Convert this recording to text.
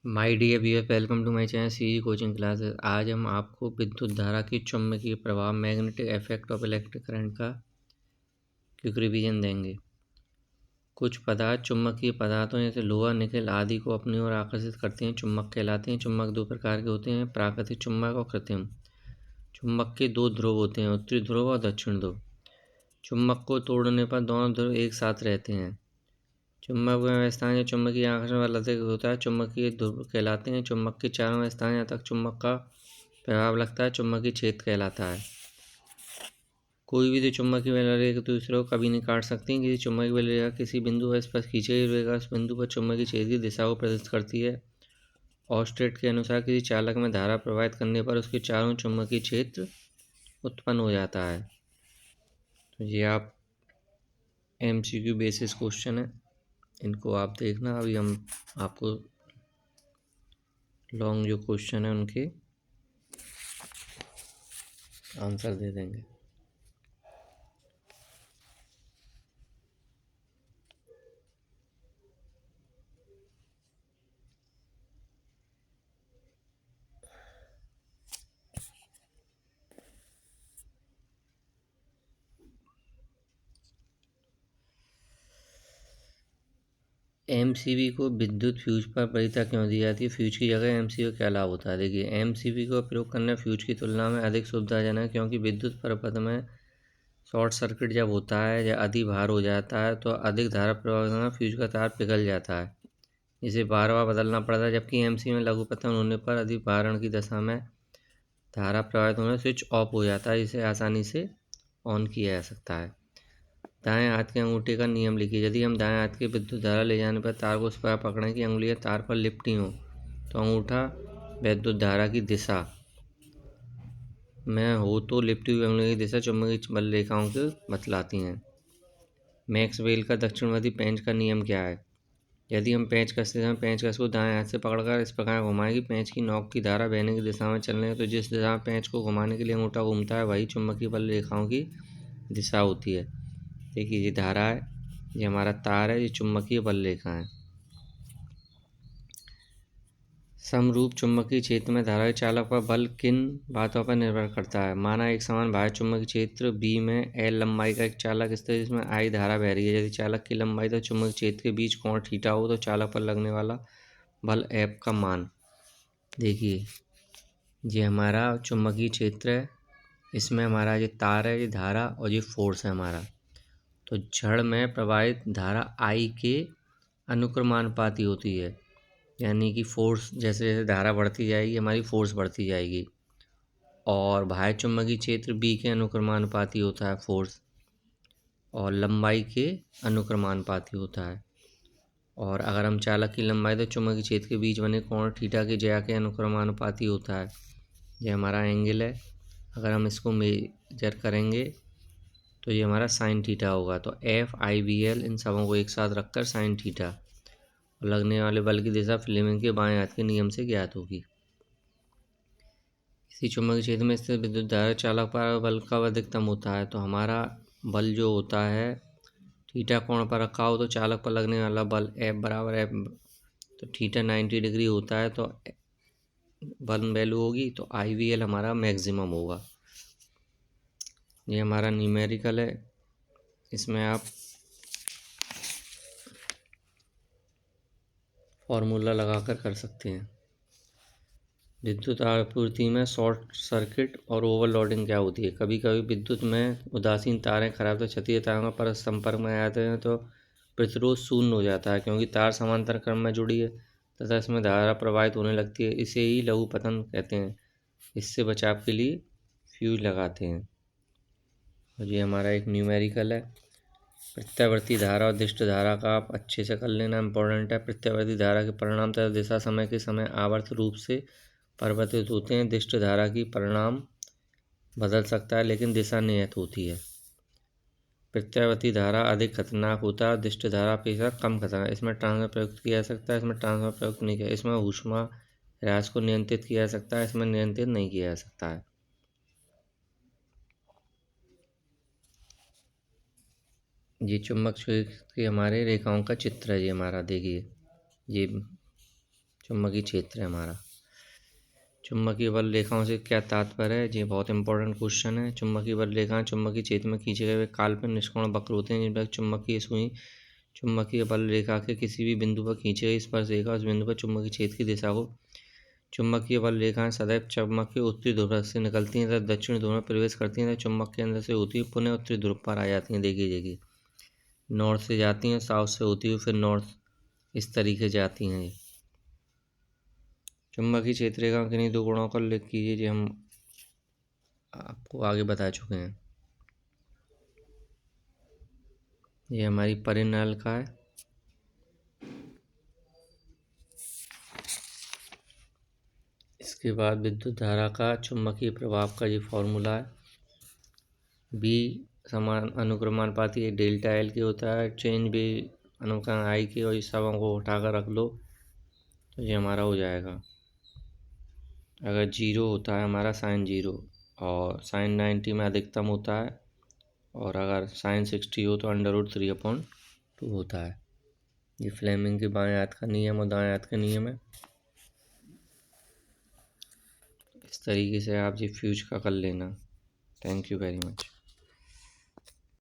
My dear viewer, welcome to my channel CG coaching classes. आज हम आपको विद्युत धारा की चुंबकीय प्रभाव magnetic effect of electric current का क्विक रिवीजन देंगे। कुछ पदार्थ चुंबकीय पदार्थों जैसे लोहा, निकेल आदि को अपनी ओर आकर्षित करते हैं, चुंबक कहलाते हैं। चुंबक दो प्रकार के होते हैं, प्राकृतिक चुंबक और कृत्रिम। चुंबक के दो ध्रुव होते हैं, उत्तरी ध्रुव और दक्षिण ध्रुव। चुंबक को तोड़ने पर दोनों ध्रुव एक साथ रहते हैं। चुंबक में स्थान या चुंबकीय आकर्षण बल अधिक होता है, चुंबकीय ध्रुव कहलाते हैं। चुंबक के चारों स्थान जहाँ तक चुंबक का प्रभाव लगता है चुंबकीय क्षेत्र कहलाता है। कोई भी चुंबकीय बल रेखा दूसरे को कभी नहीं काट सकती। किसी चुंबकीय बल रेखा किसी बिंदु पर स्पर्श खींची गई रेखा उस बिंदु पर चुंबकीय क्षेत्र की दिशा को प्रदर्शित करती है। ऑस्टेट के अनुसार किसी चालक में धारा प्रवाहित करने पर उसके चारों चुंबकीय क्षेत्र उत्पन्न हो जाता है। तो ये आप MCQ बेसिस क्वेश्चन है, इनको आप देखना। अभी हम आपको लॉन्ग जो क्वेश्चन है उनके आंसर दे देंगे। MCB को विद्युत फ्यूज पर वरीयता क्यों दी जाती है? फ्यूज की जगह MCB का क्या लाभ होता है? देखिए, MCB का प्रयोग करना फ्यूज की तुलना में अधिक सुविधाजनक है, क्योंकि विद्युत परिपथ में शॉर्ट सर्किट जब होता है या अधिक भार हो जाता है तो अधिक धारा प्रवाहित होना फ्यूज का तार पिघल जाता है, इसे बार बार बदलना पड़ता है। जबकि MCB में लघु पतन होने पर अधिक भारण की दशा में धारा प्रवाहित होने स्विच ऑफ हो जाता है, जिसे आसानी से ऑन किया जा सकता है। दाएं हाथ के अंगूठे का नियम लिखिए। यदि हम दाएं हाथ की विद्युत धारा ले जाने पर तार को उस प्रकार पकड़ें कि अंगुलियां तार पर लिपटी हों, तो अंगूठा विद्युत धारा की दिशा में हो तो लिपटी हुई अंगुलियों की दिशा चुंबकीय बल रेखाओं को बतलाती हैं। मैक्सवेल का दक्षिणावर्ती पेंच का नियम क्या है? यदि हम पेंच कसते समय पेंचकस को दाएं हाथ से पकड़कर इस प्रकार घुमाएं कि पेंच की नोक की धारा बहने की दिशा में चल रही है, तो जिस दिशा में पेंच को घुमाने के लिए अंगूठा घूमता है वही चुंबकीय बल रेखाओं की दिशा होती है। देखिए, ये धारा है, ये हमारा तार है, ये चुंबकीय बल रेखा है। समरूप चुंबकीय क्षेत्र में धारा के चालक पर बल किन बातों पर निर्भर करता है? माना एक समान बाह्य चुंबकीय क्षेत्र B में L लंबाई का एक चालक स्थित है जिसमें I धारा बह रही है। यदि चालक की लंबाई तो चुंबकीय क्षेत्र के बीच कोण थीटा हो तो चालक पर लगने वाला बल F का मान। देखिए, ये हमारा चुंबकीय क्षेत्र है, इसमें हमारा ये तार है, ये धारा और ये फोर्स है हमारा। तो जड़ में प्रवाहित धारा I के अनुक्रमानुपाती होती है, यानी कि फोर्स जैसे जैसे धारा बढ़ती जाएगी हमारी फोर्स बढ़ती जाएगी। और बाह्य चुंबकीय क्षेत्र B के अनुक्रमानुपाती होता है फोर्स, और लंबाई के अनुक्रमानुपाती होता है। और अगर हम चालक की लंबाई तो चुंबकीय क्षेत्र के बीच बने कोण थीटा के ज्या के अनुक्रमानुपाती होता है। ये हमारा एंगल है, अगर हम इसको मेजर करेंगे तो ये हमारा साइन थीटा होगा। तो FIBL इन सबों को एक साथ रखकर साइन थीटा। लगने वाले बल की दिशा फ्लेमिंग के बाएं हाथ के नियम से ज्ञात होगी। किसी चुंबकीय क्षेत्र में स्थित विद्युत धारा चालक पर बल कब अधिकतम होता है? तो हमारा बल जो होता है थीटा कोण पर रखा हो तो चालक पर लगने वाला बल F बराबर F, तो थीटा 90 डिग्री होता है तो बल वैल्यू होगी तो IVL हमारा मैक्सिमम होगा। ये हमारा न्यूमेरिकल है, इसमें आप फॉर्मूला लगाकर कर सकते हैं। विद्युत आपूर्ति में शॉर्ट सर्किट और ओवरलोडिंग क्या होती है? कभी कभी विद्युत में उदासीन तारें खराब तो क्षैतिज तारों का परस्पर संपर्क में आते हैं तो प्रतिरोध शून्य हो जाता है, क्योंकि तार समांतर क्रम में जुड़ी है तथा इसमें धारा प्रवाहित होने लगती है। इसे ही लघु पतन कहते हैं। इससे बचाव के लिए फ्यूज लगाते हैं। और ये हमारा एक न्यूमेरिकल है। प्रत्यावर्ती धारा और दिष्ट धारा का आप अच्छे से कर लेना, इम्पोर्टेंट है। प्रत्यावर्ती धारा के परिणाम तथा दिशा समय के समय आवर्त रूप से परिवर्तित होते हैं। दिष्ट धारा की परिणाम बदल सकता है लेकिन दिशा नियत होती है। प्रत्यावर्ती धारा अधिक खतरनाक होता है, दिष्ट धारा अपेक्षा कम खतरनाक। इसमें ट्रांसफर प्रयुक्त किया जा सकता है, इसमें ट्रांसफर प्रयुक्त नहीं किया। इसमें ऊष्मा ह्रास को नियंत्रित किया जा सकता है, इसमें नियंत्रित नहीं किया जा सकता है। ये चुंबक क्षेत्र के हमारे रेखाओं का चित्र है। ये हमारा देखिए, ये चुंबकीय क्षेत्र है हमारा। चुंबकीय बल रेखाओं से क्या तात्पर्य है? ये बहुत इंपॉर्टेंट क्वेश्चन है। चुंबकीय बल रेखाएं चुंबकीय क्षेत्र में खींचे गए काल्पनिक निष्कोण वक्र होते हैं, जिन पर चुंबकीय सुई चुंबकीय बल रेखा के किसी भी बिंदु पर खींची गई स्पर्श रेखा उस बिंदु पर चुंबकीय क्षेत्र की दिशा को। चुंबकीय बल रेखाएं सदैव चुंबक के उत्तरी ध्रुव से निकलती हैं तथा दक्षिणी ध्रुव में प्रवेश करती हैं तथा चुंबक के अंदर से होती हुई पुनः उत्तरी ध्रुव पर आ जाती हैं। देखिए नॉर्थ से जाती हैं, साउथ से होती हुई फिर नॉर्थ, इस तरीके से जाती हैं। ये चुंबकीय क्षेत्र रेखा किन्हीं दो गुणों का उल्लेख कीजिए, जो हम आपको आगे बता चुके हैं। ये हमारी परिनालिका है। इसके बाद विद्युत धारा का चुंबकीय प्रभाव का ये फॉर्मूला है। बी समान अनुक्रमानुपाती डेल्टा एल के होता है। चेंज भी अनुक्रम आई के, और इस सबों को उठाकर रख लो तो ये हमारा हो जाएगा। अगर जीरो होता है हमारा साइन जीरो, और साइन 90 में अधिकतम होता है, और अगर साइन 60 हो तो √3/2 होता है। ये फ्लेमिंग के बाएं हाथ का नियम और दाएं हाथ का नियम है। इस तरीके से आप ये फ्यूज का कर लेना। Thank you very much.